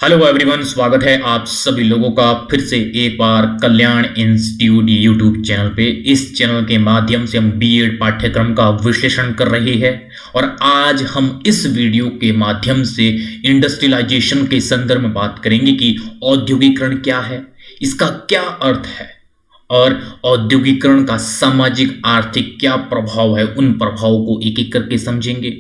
Hello everyone, स्वागत है आप सभी लोगों का फिर से एक बार कल्याण इंस्टीट्यूट यूट्यूब चैनल पे। इस चैनल के माध्यम से हम बीएड पाठ्यक्रम का विश्लेषण कर रहे हैं और आज हम इस वीडियो के माध्यम से इंडस्ट्रियलाइजेशन के संदर्भ में बात करेंगे कि औद्योगिकरण क्या है, इसका क्या अर्थ है और औद्योगिकरण का सामाजिक आर्थिक क्या प्रभाव है। उन प्रभावों को एक एक करके समझेंगे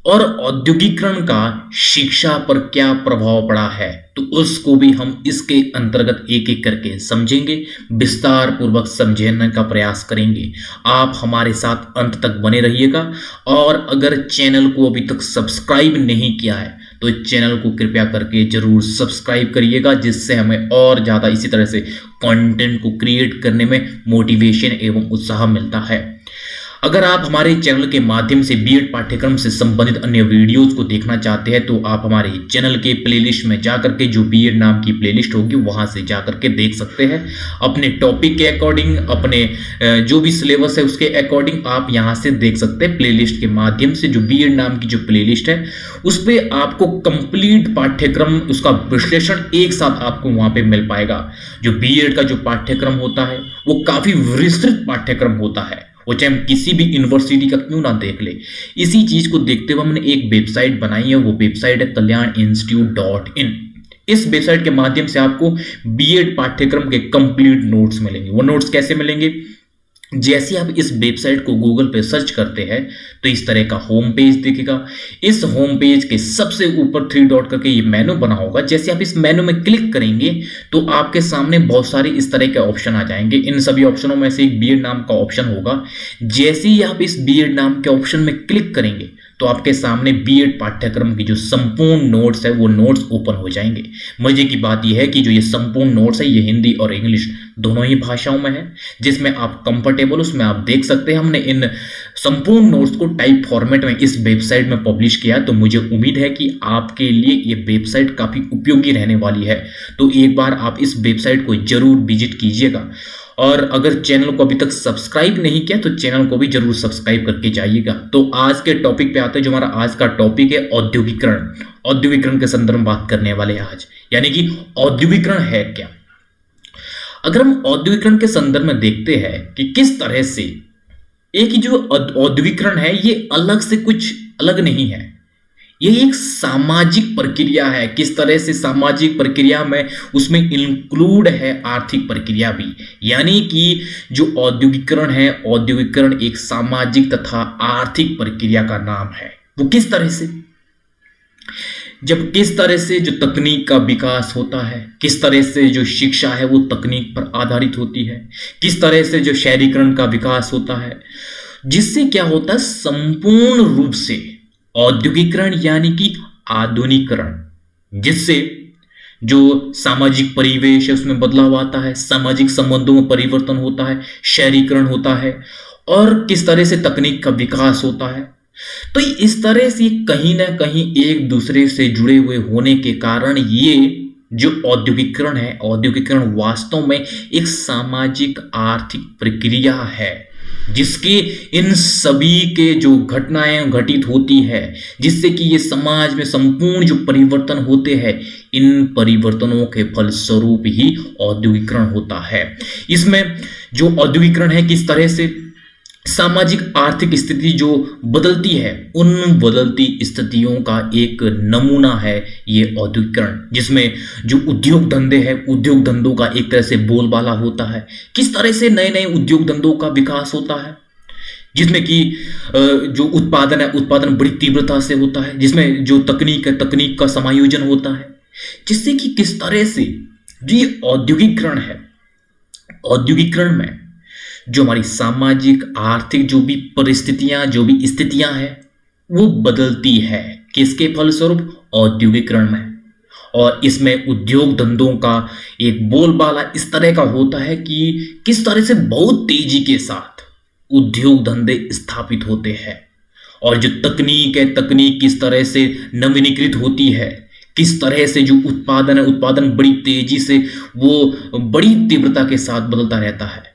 और औद्योगिकरण का शिक्षा पर क्या प्रभाव पड़ा है तो उसको भी हम इसके अंतर्गत एक एक करके समझेंगे, विस्तार पूर्वक समझने का प्रयास करेंगे। आप हमारे साथ अंत तक बने रहिएगा और अगर चैनल को अभी तक सब्सक्राइब नहीं किया है तो चैनल को कृपया करके जरूर सब्सक्राइब करिएगा, जिससे हमें और ज़्यादा इसी तरह से कंटेंट को क्रिएट करने में मोटिवेशन एवं उत्साह मिलता है। अगर आप हमारे चैनल के माध्यम से बीएड पाठ्यक्रम से संबंधित अन्य वीडियोस को देखना चाहते हैं तो आप हमारे चैनल के प्लेलिस्ट में जाकर के जो बीएड नाम की प्लेलिस्ट होगी वहां से जाकर के देख सकते हैं। अपने टॉपिक के अकॉर्डिंग, अपने जो भी सिलेबस है उसके अकॉर्डिंग आप यहां से देख सकते हैं। प्लेलिस्ट के माध्यम से जो बीएड नाम की जो प्लेलिस्ट है उस पर आपको कंप्लीट पाठ्यक्रम, उसका विश्लेषण एक साथ आपको वहां पे मिल पाएगा। जो बीएड का जो पाठ्यक्रम होता है वो काफी विस्तृत पाठ्यक्रम होता है, वो चाहे हम किसी भी यूनिवर्सिटी का क्यों ना देख ले। इसी चीज को देखते हुए हमने एक वेबसाइट बनाई है, वो वेबसाइट है kalyaninstitute.in। इस वेबसाइट के माध्यम से आपको बीएड पाठ्यक्रम के कंप्लीट नोट्स मिलेंगे। वो नोट्स कैसे मिलेंगे? जैसे आप इस वेबसाइट को गूगल पे सर्च करते हैं तो इस तरह का होम पेज दिखेगा। इस होम पेज के सबसे ऊपर 3 डॉट करके ये मेनू बना होगा। जैसे आप इस मेनू में क्लिक करेंगे तो आपके सामने बहुत सारे इस तरह के ऑप्शन आ जाएंगे। इन सभी ऑप्शनों में से एक बीएड नाम का ऑप्शन होगा। जैसे ही आप इस बीएड नाम के ऑप्शन में क्लिक करेंगे तो आपके सामने बीएड पाठ्यक्रम की जो संपूर्ण नोट्स है वो नोट्स ओपन हो जाएंगे। मजे की बात यह है कि जो ये संपूर्ण नोट्स है ये हिंदी और इंग्लिश दोनों ही भाषाओं में है, जिसमें आप कंफर्टेबल उसमें आप देख सकते हैं। हमने इन संपूर्ण नोट्स को टाइप फॉर्मेट में इस वेबसाइट में पब्लिश किया, तो मुझे उम्मीद है कि आपके लिए ये वेबसाइट काफी उपयोगी रहने वाली है। तो एक बार आप इस वेबसाइट को जरूर विजिट कीजिएगा और अगर चैनल को अभी तक सब्सक्राइब नहीं किया तो चैनल को भी जरूर सब्सक्राइब करके जाइएगा। तो आज के टॉपिक पे आते हैं। जो हमारा आज का टॉपिक है औद्योगिकरण। औद्योगिकरण के संदर्भ में बात करने वाले हैं आज, यानी कि औद्योगिकरण है क्या। अगर हम औद्योगिकरण के संदर्भ में देखते हैं कि किस तरह से एक जो औद्योगिकरण है ये अलग से कुछ अलग नहीं है, यह एक सामाजिक प्रक्रिया है। किस तरह से सामाजिक प्रक्रिया में उसमें इंक्लूड है आर्थिक प्रक्रिया भी, यानी कि जो औद्योगिकरण है, औद्योगिकरण एक सामाजिक तथा आर्थिक प्रक्रिया का नाम है। वो किस तरह से, जब किस तरह से जो तकनीक का विकास होता है, किस तरह से जो शिक्षा है वो तकनीक पर आधारित होती है, किस तरह से जो शहरीकरण का विकास होता है, जिससे क्या होता है संपूर्ण रूप से औद्योगिकरण यानी कि आधुनिकीकरण, जिससे जो सामाजिक परिवेश है उसमें बदलाव आता है, सामाजिक संबंधों में परिवर्तन होता है, शहरीकरण होता है और किस तरह से तकनीक का विकास होता है। तो इस तरह से कहीं ना कहीं एक दूसरे से जुड़े हुए होने के कारण ये जो औद्योगिकरण है, औद्योगिकरण वास्तव में एक सामाजिक आर्थिक प्रक्रिया है, जिसके इन सभी के जो घटनाएं घटित होती है, जिससे कि ये समाज में संपूर्ण जो परिवर्तन होते हैं, इन परिवर्तनों के फलस्वरूप ही औद्योगिकरण होता है। इसमें जो औद्योगिकरण है किस तरह से सामाजिक आर्थिक स्थिति जो बदलती है, उन बदलती स्थितियों का एक नमूना है ये औद्योगिकरण, जिसमें जो उद्योग धंधे हैं, उद्योग धंधों का एक तरह से बोलबाला होता है। किस तरह से नए नए उद्योग धंधों का विकास होता है, जिसमें कि जो उत्पादन है, उत्पादन बड़ी तीव्रता से होता है, जिसमें जो तकनीक है, तकनीक का समायोजन होता है, जिससे कि किस तरह से जो ये औद्योगिकरण है, औद्योगिकरण में जो हमारी सामाजिक आर्थिक जो भी परिस्थितियां, जो भी स्थितियां हैं वो बदलती है। किसके फलस्वरूप? औद्योगिकरण में। और इसमें उद्योग धंधों का एक बोलबाला इस तरह का होता है कि किस तरह से बहुत तेजी के साथ उद्योग धंधे स्थापित होते हैं और जो तकनीक है, तकनीक किस तरह से नवीनीकृत होती है, किस तरह से जो उत्पादन है, उत्पादन बड़ी तेजी से वो बड़ी तीव्रता के साथ बदलता रहता है।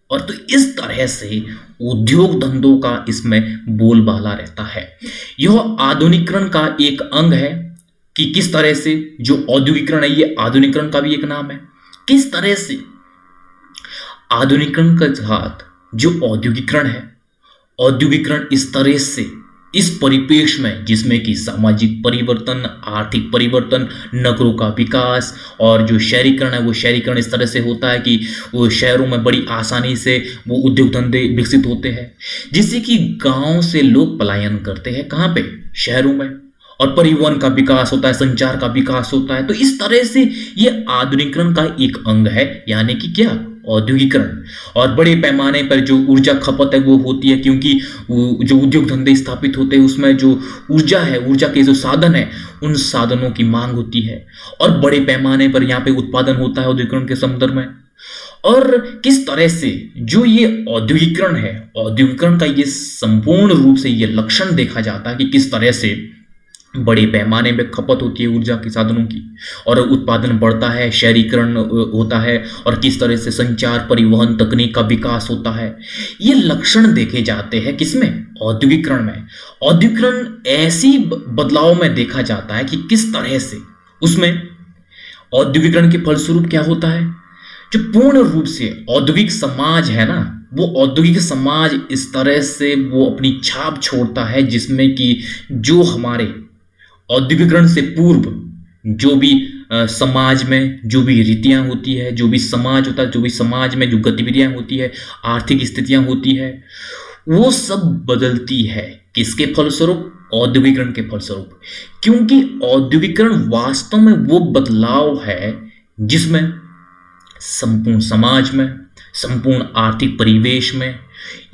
और तो इस तरह से उद्योग धंधों का इसमें बोलबाला रहता है। यह आधुनिकीकरण का एक अंग है कि किस तरह से जो औद्योगिकरण है ये आधुनिकीकरण का भी एक नाम है। किस तरह से आधुनिकीकरण के साथ जो औद्योगिकरण है, औद्योगिकरण इस तरह से इस परिपेक्ष में जिसमें कि सामाजिक परिवर्तन, आर्थिक परिवर्तन, नगरों का विकास और जो शहरीकरण है वो शहरीकरण इस तरह से होता है कि वो शहरों में बड़ी आसानी से वो उद्योग धंधे विकसित होते हैं, जिससे कि गांव से लोग पलायन करते हैं कहाँ पे, शहरों में, और परिवहन का विकास होता है, संचार का विकास होता है। तो इस तरह से ये आधुनिकीकरण का एक अंग है, यानी कि क्या, औद्योगिकरण। और बड़े पैमाने पर जो ऊर्जा खपत है वो होती है, क्योंकि जो उद्योग धंधे स्थापित होते हैं उसमें जो ऊर्जा है, ऊर्जा के जो साधन है, उन साधनों की मांग होती है और बड़े पैमाने पर यहाँ पे उत्पादन होता है औद्योगिकरण के संदर्भ में। और किस तरह से जो ये औद्योगिकरण है, औद्योगिकरण का ये संपूर्ण रूप से ये लक्षण देखा जाता है कि किस तरह से बड़े पैमाने में खपत होती है ऊर्जा के साधनों की और उत्पादन बढ़ता है, शहरीकरण होता है और किस तरह से संचार, परिवहन, तकनीक का विकास होता है। ये लक्षण देखे जाते हैं किसमें, औद्योगिकरण में। औद्योगिकरण ऐसी बदलाव में देखा जाता है कि किस तरह से उसमें औद्योगिकरण के फलस्वरूप क्या होता है, जो पूर्ण रूप से औद्योगिक समाज है ना, वो औद्योगिक समाज इस तरह से वो अपनी छाप छोड़ता है जिसमें कि जो हमारे औद्योगिकरण से पूर्व जो भी समाज में जो भी रीतियां होती है, जो भी समाज होता है, जो भी समाज में जो गतिविधियां होती है, आर्थिक स्थितियां होती है, वो सब बदलती है किसके फलस्वरूप, औद्योगिकरण के फलस्वरूप। क्योंकि औद्योगिकरण वास्तव में वो बदलाव है जिसमें संपूर्ण समाज में, संपूर्ण आर्थिक परिवेश में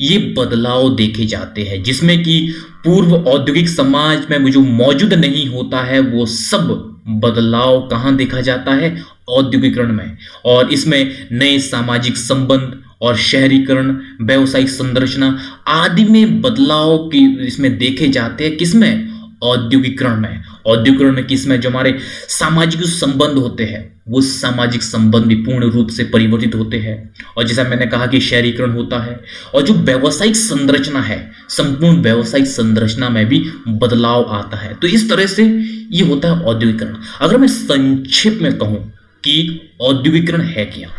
ये बदलाव देखे जाते हैं, जिसमें कि पूर्व औद्योगिक समाज में जो मौजूद नहीं होता है वो सब बदलाव कहाँ देखा जाता है, औद्योगिकरण में। और इसमें नए सामाजिक संबंध और शहरीकरण, व्यावसायिक संरचना आदि में बदलाव की इसमें देखे जाते हैं किसमें, औद्योगिकरण में। औद्योगिकरण में किसमें, जो हमारे सामाजिक संबंध होते हैं वो सामाजिक संबंध भी पूर्ण रूप से परिवर्तित होते हैं, और जैसा मैंने कहा कि शहरीकरण होता है, और जो व्यावसायिक संरचना है, संपूर्ण व्यावसायिक संरचना में भी बदलाव आता है। तो इस तरह से ये होता है औद्योगिकरण। अगर मैं संक्षिप्त में कहूं कि औद्योगिकरण है क्या,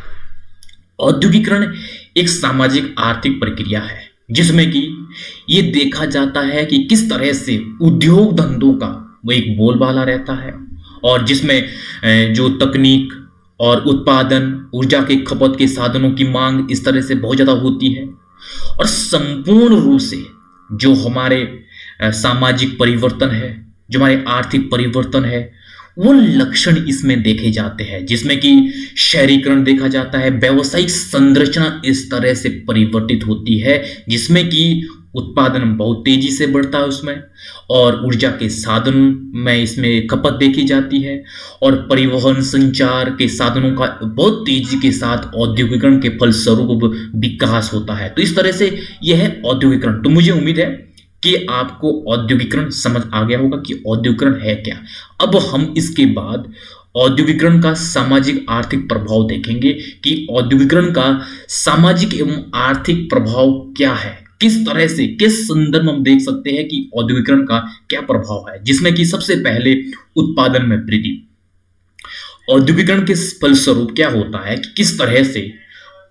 औद्योगिकरण एक सामाजिक आर्थिक प्रक्रिया है जिसमें कि ये देखा जाता है कि किस तरह से उद्योग धंधों का वो एक बोलबाला रहता है, और जिसमें जो तकनीक और उत्पादन, ऊर्जा के खपत के साधनों की मांग इस तरह से बहुत ज़्यादा होती है, और संपूर्ण रूप से जो हमारे सामाजिक परिवर्तन है, जो हमारे आर्थिक परिवर्तन है, वो लक्षण इसमें देखे जाते हैं, जिसमें कि शहरीकरण देखा जाता है, व्यावसायिक संरचना इस तरह से परिवर्तित होती है जिसमें कि उत्पादन बहुत तेजी से बढ़ता है उसमें, और ऊर्जा के साधन में इसमें खपत देखी जाती है, और परिवहन, संचार के साधनों का बहुत तेजी के साथ औद्योगिकरण के फलस्वरूप विकास होता है। तो इस तरह से यह है औद्योगिकरण। तो मुझे उम्मीद है कि आपको औद्योगिकरण समझ आ गया होगा कि औद्योगिकरण है क्या। अब हम इसके बाद औद्योगिकरण का सामाजिक आर्थिक प्रभाव देखेंगे कि औद्योगिकरण का सामाजिक एवं आर्थिक प्रभाव क्या है, किस तरह से, किस संदर्भ में हम देख सकते हैं कि औद्योगिकरण का क्या प्रभाव है, जिसमें कि सबसे पहले उत्पादन में वृद्धि। औद्योगिकरण के फलस्वरूप क्या होता है कि किस तरह से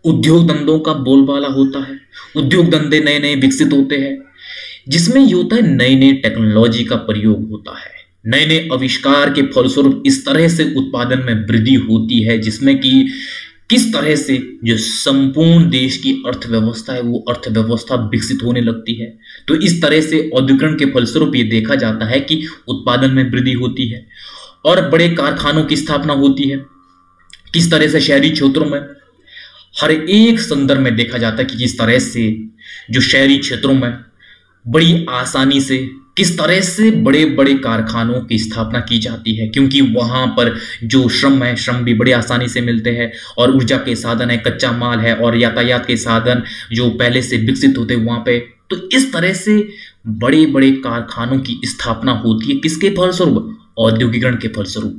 उद्योग धंधों का बोलबाला होता है, उद्योग धंधे नए नए विकसित होते हैं, जिसमें ये होता है नई नई टेक्नोलॉजी का प्रयोग होता है, नए नए आविष्कार के फलस्वरूप इस तरह से उत्पादन में वृद्धि होती है, जिसमें कि किस तरह से जो संपूर्ण देश की अर्थव्यवस्था है वो अर्थव्यवस्था विकसित होने लगती है। तो इस तरह से औद्योगिकरण के फलस्वरूप ये देखा जाता है कि उत्पादन में वृद्धि होती है और बड़े कारखानों की स्थापना होती है। किस तरह से शहरी क्षेत्रों में हर एक संदर्भ में देखा जाता है कि किस तरह से जो शहरी क्षेत्रों में बड़ी आसानी से किस तरह से बड़े बड़े कारखानों की स्थापना की जाती है, क्योंकि वहां पर जो श्रम है, श्रम भी बड़ी आसानी से मिलते हैं, और ऊर्जा के साधन है, कच्चा माल है, और यातायात के साधन जो पहले से विकसित होते हैं वहां पे। तो इस तरह से बड़े बड़े कारखानों की स्थापना होती है, किसके फलस्वरूप, औद्योगिकरण के फलस्वरूप।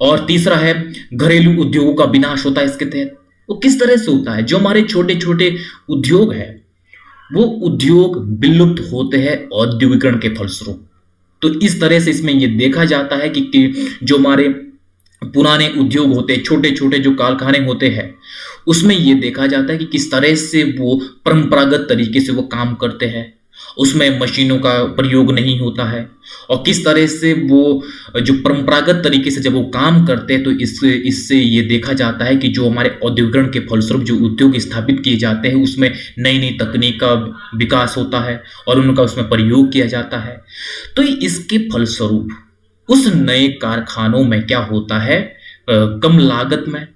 और तीसरा है घरेलू उद्योगों का विनाश होता है इसके तहत। वो किस तरह से होता है, जो हमारे छोटे छोटे उद्योग है वो उद्योग विलुप्त होते हैं औद्योगिकरण के फलस्वरूप। तो इस तरह से इसमें यह देखा जाता है कि जो हमारे पुराने उद्योग होते हैं, छोटे छोटे जो कारखाने होते हैं, उसमें यह देखा जाता है कि किस तरह से वो परंपरागत तरीके से वो काम करते हैं, उसमें मशीनों का प्रयोग नहीं होता है, और किस तरह से वो जो परंपरागत तरीके से जब वो काम करते हैं तो इससे ये देखा जाता है कि जो हमारे औद्योगिकरण के फलस्वरूप जो उद्योग स्थापित किए जाते हैं उसमें नई नई तकनीक का विकास होता है और उनका उसमें प्रयोग किया जाता है। तो इसके फलस्वरूप उस नए कारखानों में क्या होता है, कम लागत में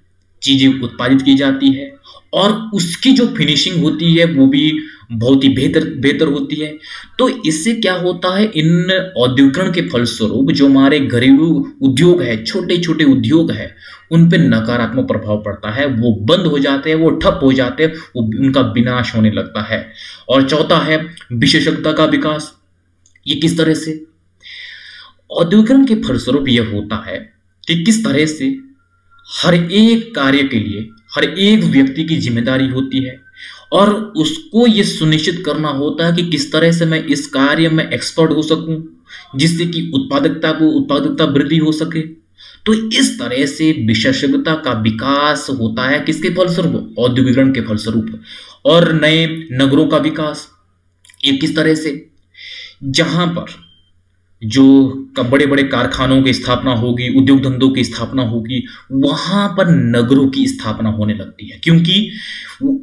चीजें उत्पादित की जाती है और उसकी जो फिनिशिंग होती है वो भी बहुत ही बेहतर होती है। तो इससे क्या होता है, इन औद्योगिकरण के फलस्वरूप जो हमारे घरेलू उद्योग है, छोटे छोटे उद्योग है, उन पे नकारात्मक प्रभाव पड़ता है, वो बंद हो जाते हैं, वो ठप हो जाते हैं, वो उनका विनाश होने लगता है। और चौथा है विशेषज्ञता का विकास। ये किस तरह से औद्योगिकरण के फलस्वरूप यह होता है कि किस तरह से हर एक कार्य के लिए हर एक व्यक्ति की जिम्मेदारी होती है और उसको ये सुनिश्चित करना होता है कि किस तरह से मैं इस कार्य में एक्सपर्ट हो सकूं, जिससे कि उत्पादकता वृद्धि हो सके। तो इस तरह से विशेषज्ञता का विकास होता है किसके फलस्वरूप, औद्योगिकरण के फलस्वरूप। और नए नगरों का विकास, ये किस तरह से, जहां पर जो बड़े बड़े कारखानों की स्थापना होगी, उद्योग धंधों की स्थापना होगी, वहां पर नगरों की स्थापना होने लगती है, क्योंकि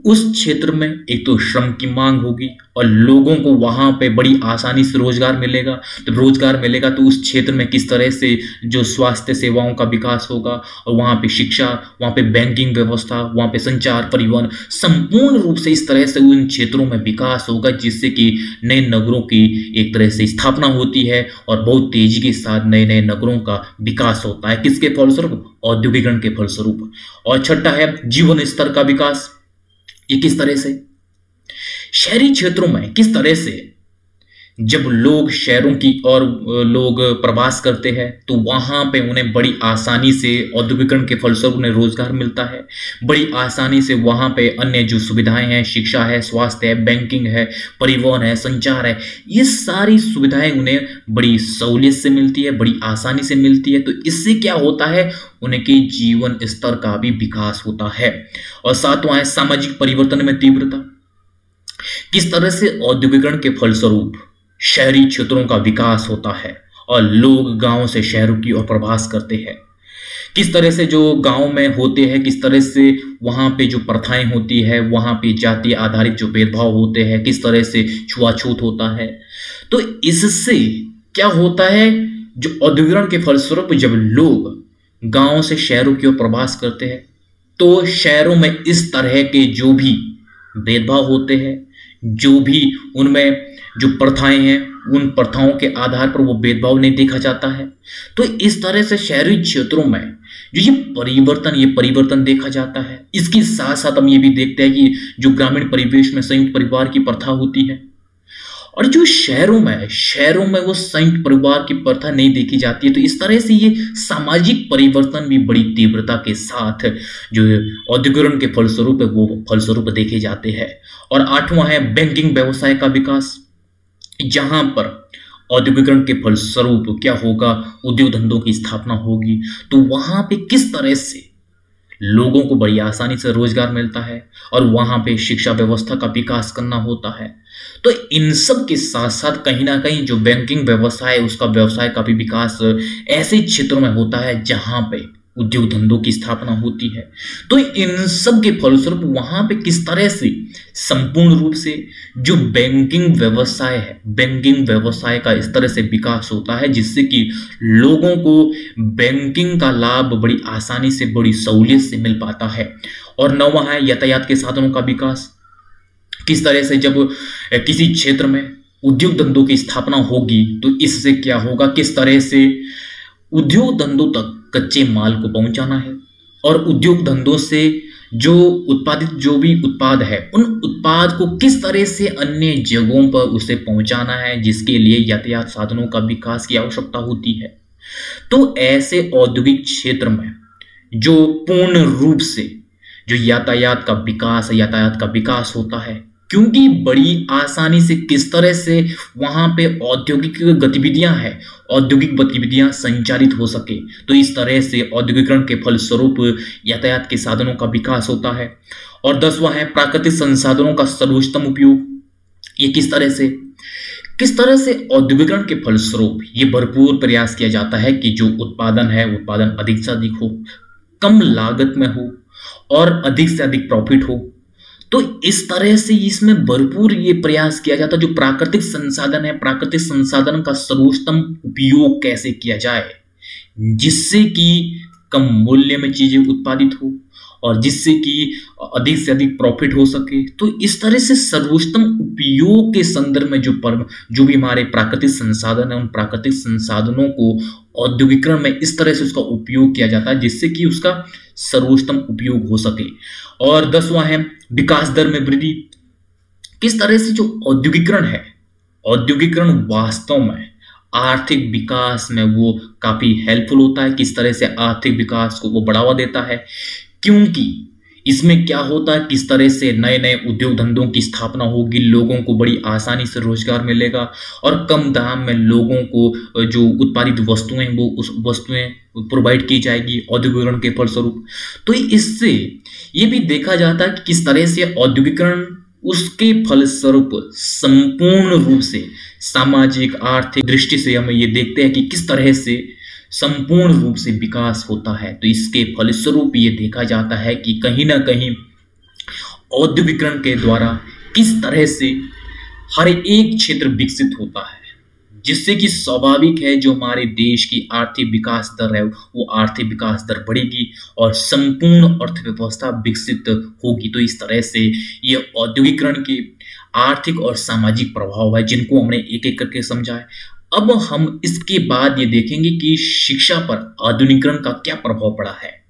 उस क्षेत्र में एक तो श्रम की मांग होगी और लोगों को वहां पे बड़ी आसानी से रोजगार मिलेगा। तो रोजगार मिलेगा तो उस क्षेत्र में किस तरह से जो स्वास्थ्य सेवाओं का विकास होगा और वहां पे शिक्षा, वहां पे बैंकिंग व्यवस्था, वहां पे संचार, परिवहन, संपूर्ण रूप से इस तरह से उन क्षेत्रों में विकास होगा, जिससे कि नए नगरों की एक तरह से स्थापना होती है और बहुत तेजी के साथ नए नए नगरों का विकास होता है। किसके फलस्वरूप, औद्योगिकरण के फलस्वरूप। और छठा है जीवन स्तर का विकास। ये किस तरह से, शहरी क्षेत्रों में किस तरह से जब लोग शहरों की और लोग प्रवास करते हैं तो वहां पे उन्हें बड़ी आसानी से औद्योगिकरण के फलस्वरूप उन्हें रोजगार मिलता है, बड़ी आसानी से वहां पे अन्य जो सुविधाएं हैं, शिक्षा है, स्वास्थ्य है, बैंकिंग है, परिवहन है, संचार है, ये सारी सुविधाएं उन्हें बड़ी सहूलियत से मिलती है, बड़ी आसानी से मिलती है। तो इससे क्या होता है, उनके जीवन स्तर का भी विकास होता है। और सातवां है सामाजिक परिवर्तन में तीव्रता। किस तरह से औद्योगिकरण के फलस्वरूप शहरी क्षेत्रों का विकास होता है और लोग गांव से शहरों की ओर प्रवास करते हैं। किस तरह से जो गांव में होते हैं, किस तरह से वहां पे जो प्रथाएं होती है, वहां पे जाति आधारित जो भेदभाव होते हैं, किस तरह से छुआछूत होता है। तो इससे क्या होता है, जो औद्योगिकरण के फलस्वरूप जब लोग गांव से शहरों की ओर प्रवास करते हैं तो शहरों में इस तरह के जो भी भेदभाव होते हैं, जो भी उनमें जो प्रथाएं हैं, उन प्रथाओं के आधार पर वो भेदभाव नहीं देखा जाता है। तो इस तरह से शहरी क्षेत्रों में जो ये परिवर्तन देखा जाता है। इसके साथ साथ हम ये भी देखते हैं कि जो ग्रामीण परिवेश में संयुक्त परिवार की प्रथा होती है और जो शहरों में वो संयुक्त परिवार की प्रथा नहीं देखी जाती है। तो इस तरह से ये सामाजिक परिवर्तन भी बड़ी तीव्रता के साथ जो औद्योगिकरण के फलस्वरूप है वो फलस्वरूप देखे जाते हैं। और आठवां है बैंकिंग व्यवसाय का विकास, जहां पर औद्योगिकरण के फलस्वरूप क्या होगा, उद्योग धंधों की स्थापना होगी, तो वहां पे किस तरह से लोगों को बड़ी आसानी से रोजगार मिलता है और वहां पे शिक्षा व्यवस्था का विकास करना होता है। तो इन सब के साथ साथ कहीं ना कहीं जो बैंकिंग व्यवसाय है उसका व्यवसाय का भी विकास ऐसे क्षेत्रों में होता है जहां पे उद्योग धंधों की स्थापना होती है। तो इन सब के फलस्वरूप वहां पे किस तरह से संपूर्ण रूप से जो बैंकिंग व्यवसाय है, बैंकिंग व्यवसाय का इस तरह से विकास होता है जिससे कि लोगों को बैंकिंग का लाभ बड़ी आसानी से, बड़ी सहूलियत से मिल पाता है। और नौवां है यातायात के साधनों का विकास। किस तरह से जब किसी क्षेत्र में उद्योग धंधों की स्थापना होगी तो इससे क्या होगा, किस तरह से उद्योग धंधों तक कच्चे माल को पहुंचाना है और उद्योग धंधों से जो उत्पादित जो भी उत्पाद है उन उत्पाद को किस तरह से अन्य जगहों पर उसे पहुंचाना है, जिसके लिए यातायात साधनों का विकास की आवश्यकता होती है। तो ऐसे औद्योगिक क्षेत्र में जो पूर्ण रूप से जो यातायात का विकास होता है, क्योंकि बड़ी आसानी से किस तरह से वहां पे औद्योगिक गतिविधियां संचालित हो सके। तो इस तरह से औद्योगिकरण के फलस्वरूप यातायात के साधनों का विकास होता है। और 10वां है प्राकृतिक संसाधनों का सर्वोत्तम उपयोग। ये किस तरह से औद्योगिकरण के फलस्वरूप ये भरपूर प्रयास किया जाता है कि जो उत्पादन अधिक से अधिक हो, कम लागत में हो और अधिक से अधिक प्रॉफिट हो। तो इस तरह से इसमें भरपूर ये प्रयास किया जाता है जो प्राकृतिक संसाधन है, प्राकृतिक संसाधन का सर्वोत्तम उपयोग कैसे किया जाए जिससे कि कम मूल्य में चीजें उत्पादित हो और जिससे कि अधिक से अधिक प्रॉफिट हो सके। तो इस तरह से सर्वोत्तम उपयोग के संदर्भ में जो भी हमारे प्राकृतिक संसाधन है, उन प्राकृतिक संसाधनों को औद्योगिकरण में इस तरह से उसका उपयोग किया जाता है जिससे कि उसका सर्वोत्तम उपयोग हो सके। और 10वां है विकास दर में वृद्धि। किस तरह से जो औद्योगिकरण वास्तव में आर्थिक विकास में वो काफी हेल्पफुल होता है, किस तरह से आर्थिक विकास को वो बढ़ावा देता है, क्योंकि इसमें क्या होता है, किस तरह से नए नए उद्योग धंधों की स्थापना होगी, लोगों को बड़ी आसानी से रोजगार मिलेगा और कम दाम में लोगों को जो उत्पादित वस्तुएं वो उस वस्तुएं प्रोवाइड की जाएगी औद्योगिकरण के फलस्वरूप। तो इससे ये भी देखा जाता है कि किस तरह से औद्योगिकरण उसके फलस्वरूप संपूर्ण रूप से सामाजिक आर्थिक दृष्टि से हम ये देखते हैं कि किस तरह से संपूर्ण रूप से विकास होता है। तो इसके फलस्वरूप ये देखा जाता है कि कहीं ना कहीं औद्योगिकरण के द्वारा किस तरह से हर एक क्षेत्र विकसित होता है जिससे कि स्वाभाविक है जो हमारे देश की आर्थिक विकास दर है वो आर्थिक विकास दर बढ़ेगी और संपूर्ण अर्थव्यवस्था विकसित होगी। तो इस तरह से ये औद्योगिकरण के आर्थिक और सामाजिक प्रभाव है जिनको हमने एक एक करके समझा है। अब हम इसके बाद ये देखेंगे कि शिक्षा पर आधुनिकीकरण का क्या प्रभाव पड़ा है,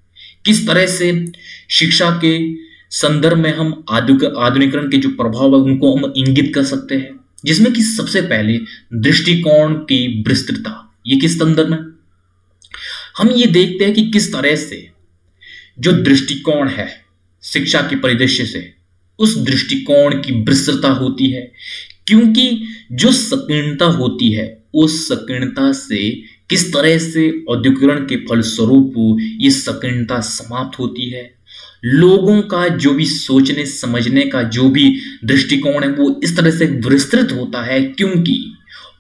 किस तरह से शिक्षा के संदर्भ में हम आधुनिकीकरण के जो प्रभाव है उनको हम इंगित कर सकते हैं, जिसमें कि सबसे पहले दृष्टिकोण की विस्तृतता। ये किस संदर्भ में हम ये देखते हैं कि किस तरह से जो दृष्टिकोण है शिक्षा के परिदृश्य से उस दृष्टिकोण की विस्तृतता होती है, क्योंकि जो संकीर्णता होती है उस संकीर्णता से किस तरह से औद्योगिकरण के फलस्वरूप ये संकीर्णता समाप्त होती है। लोगों का जो भी सोचने समझने का जो भी दृष्टिकोण है वो इस तरह से विस्तृत होता है, क्योंकि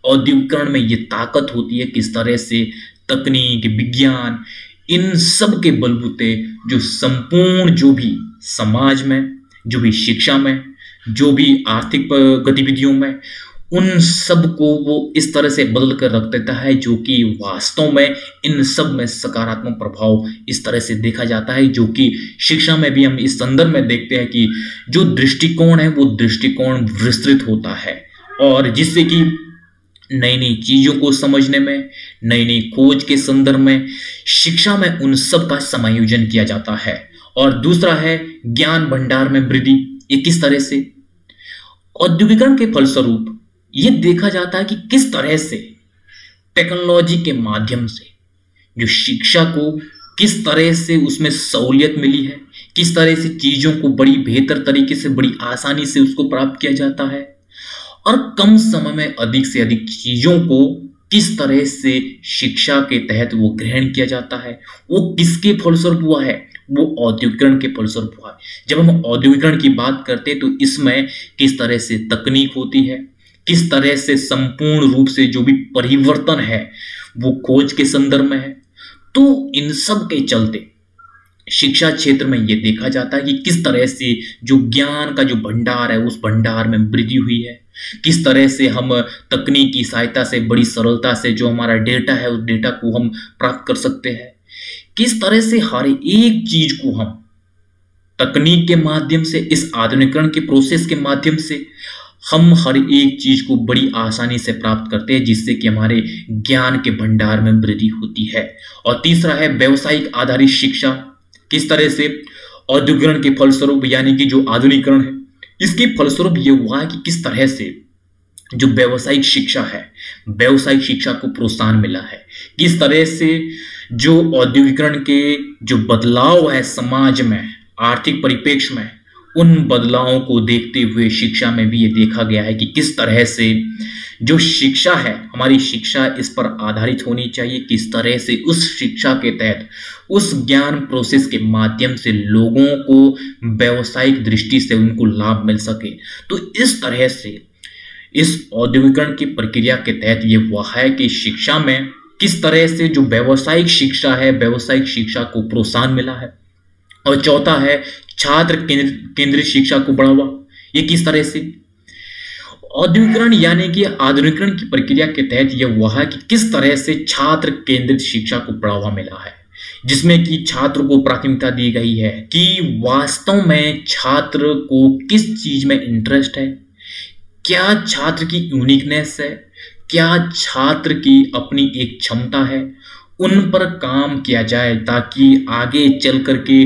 औद्योगिकरण में ये ताकत होती है किस तरह से तकनीक विज्ञान इन सब के बलबूते जो संपूर्ण जो भी समाज में जो भी शिक्षा में जो भी आर्थिक गतिविधियों में उन सब को वो इस तरह से बदल कर रख देता है जो कि वास्तव में इन सब में सकारात्मक प्रभाव इस तरह से देखा जाता है, जो कि शिक्षा में भी हम इस संदर्भ में देखते हैं कि जो दृष्टिकोण है वो दृष्टिकोण विस्तृत होता है और जिससे कि नई नई चीजों को समझने में नई नई खोज के संदर्भ में शिक्षा में उन सब का समायोजन किया जाता है। और दूसरा है ज्ञान भंडार में वृद्धि। ये किस तरह से औद्योगिकरण के फलस्वरूप ये देखा जाता है कि किस तरह से टेक्नोलॉजी के माध्यम से जो शिक्षा को किस तरह से उसमें सहूलियत मिली है, किस तरह से चीजों को बड़ी बेहतर तरीके से बड़ी आसानी से उसको प्राप्त किया जाता है और कम समय में अधिक से अधिक चीजों को किस तरह से शिक्षा के तहत वो ग्रहण किया जाता है। वो किसके फलस्वरूप हुआ है, वो औद्योगिकरण के फलस्वरूप हुआ है। जब हम औद्योगिकरण की बात करते हैं तो इसमें किस तरह से तकनीक होती है, किस तरह से संपूर्ण रूप से जो भी परिवर्तन है वो खोज के संदर्भ में है। तो इन सब के चलते शिक्षा क्षेत्र में ये देखा जाता है कि किस तरह से जो ज्ञान का जो भंडार है उस भंडार में वृद्धि हुई है, किस तरह से हम तकनीक की सहायता से बड़ी सरलता से जो हमारा डेटा है उस डेटा को हम प्राप्त कर सकते हैं, किस तरह से हर एक चीज को हम तकनीक के माध्यम से इस आधुनिकीकरण के प्रोसेस के माध्यम से हम हर एक चीज को बड़ी आसानी से प्राप्त करते हैं, जिससे कि हमारे ज्ञान के भंडार में वृद्धि होती है। और तीसरा है व्यवसायिक आधारित शिक्षा। किस तरह से औद्योगिकरण के फलस्वरूप यानी कि जो आधुनिकीकरण है इसके फलस्वरूप ये हुआ है कि किस तरह से जो व्यावसायिक शिक्षा है व्यावसायिक शिक्षा को प्रोत्साहन मिला है, किस तरह से जो औद्योगिकरण के जो बदलाव है समाज में आर्थिक परिप्रेक्ष्य में उन बदलावों को देखते हुए शिक्षा में भी ये देखा गया है कि किस तरह से जो शिक्षा है, हमारी शिक्षा इस पर आधारित होनी चाहिए, किस तरह से उस शिक्षा के तहत उस ज्ञान प्रोसेस के माध्यम से लोगों को व्यावसायिक दृष्टि से उनको लाभ मिल सके। तो इस तरह से इस औद्योगिकरण की प्रक्रिया के तहत ये हुआ है कि शिक्षा में किस तरह से जो व्यावसायिक शिक्षा है, व्यावसायिक शिक्षा को प्रोत्साहन मिला है। और चौथा है छात्र केंद्रित शिक्षा को बढ़ावा। ये किस तरह से औद्योगिकरण यानी कि आधुनिकीकरण की प्रक्रिया के तहत यह हुआ है कि किस तरह से छात्र केंद्रित शिक्षा को बढ़ावा मिला है, जिसमें कि छात्र को प्राथमिकता दी गई है कि वास्तव में छात्र को किस चीज में इंटरेस्ट है, क्या छात्र की यूनिकनेस है, क्या छात्र की अपनी एक क्षमता है, उन पर काम किया जाए ताकि आगे चल करके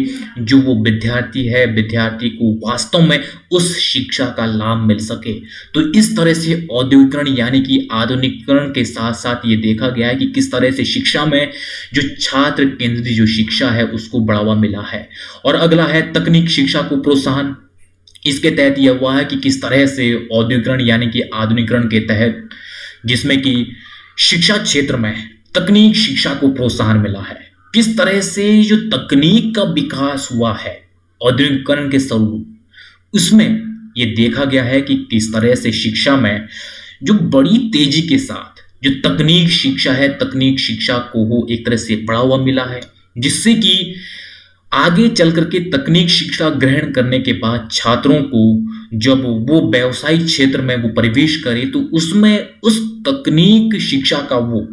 जो वो विद्यार्थी है, विद्यार्थी को वास्तव में उस शिक्षा का लाभ मिल सके। तो इस तरह से औद्योगिकरण यानी कि आधुनिकीकरण के साथ साथ ये देखा गया है कि किस तरह से शिक्षा में जो छात्र केंद्रित जो शिक्षा है उसको बढ़ावा मिला है। और अगला है तकनीक शिक्षा को प्रोत्साहन। इसके तहत यह हुआ है कि किस तरह से औद्योगिकरण यानी कि आधुनिकीकरण के तहत, जिसमें कि शिक्षा क्षेत्र में तकनीक शिक्षा को प्रोत्साहन मिला है, किस तरह से जो तकनीक का विकास हुआ है औद्योगिकरण के स्वरूप, उसमें ये देखा गया है कि किस तरह से शिक्षा में जो बड़ी तेजी के साथ जो तकनीक शिक्षा है, तकनीक शिक्षा को एक तरह से बढ़ावा मिला है, जिससे कि आगे चल करके तकनीक शिक्षा ग्रहण करने के बाद छात्रों को जब वो व्यावसायिक क्षेत्र में वो प्रवेश करे तो उसमें उस तकनीक शिक्षा का वो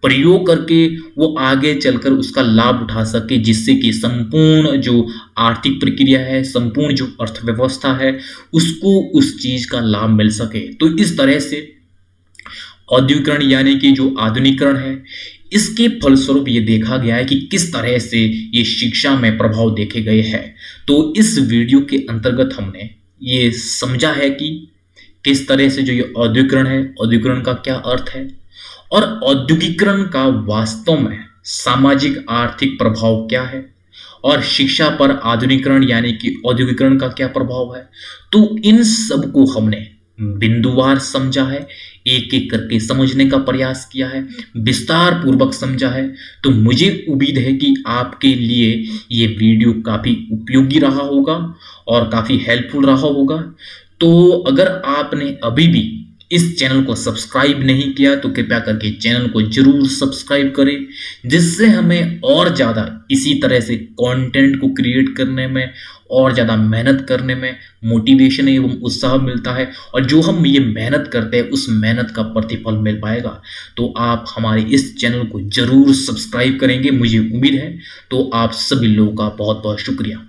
प्रयोग करके वो आगे चलकर उसका लाभ उठा सके, जिससे कि संपूर्ण जो आर्थिक प्रक्रिया है, संपूर्ण जो अर्थव्यवस्था है, उसको उस चीज का लाभ मिल सके। तो इस तरह से औद्योगिकरण यानी कि जो आधुनिकीकरण है, इसके फलस्वरूप ये देखा गया है कि किस तरह से ये शिक्षा में प्रभाव देखे गए हैं। तो इस वीडियो के अंतर्गत हमने ये समझा है कि किस तरह से जो ये औद्योगिकरण है, औद्योगिकरण का क्या अर्थ है और औद्योगिकरण का वास्तव में सामाजिक आर्थिक प्रभाव क्या है, और शिक्षा पर आधुनिकीकरण यानी कि औद्योगिकरण का क्या प्रभाव है। तो इन सब को हमने बिंदुवार समझा है, एक एक करके समझने का प्रयास किया है, विस्तार पूर्वक समझा है। तो मुझे उम्मीद है कि आपके लिए ये वीडियो काफ़ी उपयोगी रहा होगा और काफ़ी हेल्पफुल रहा होगा। तो अगर आपने अभी भी इस चैनल को सब्सक्राइब नहीं किया तो कृपया करके चैनल को जरूर सब्सक्राइब करें, जिससे हमें और ज़्यादा इसी तरह से कंटेंट को क्रिएट करने में और ज़्यादा मेहनत करने में मोटिवेशन एवं उत्साह मिलता है, और जो हम ये मेहनत करते हैं उस मेहनत का प्रतिफल मिल पाएगा। तो आप हमारे इस चैनल को जरूर सब्सक्राइब करेंगे, मुझे उम्मीद है। तो आप सभी लोगों का बहुत बहुत शुक्रिया।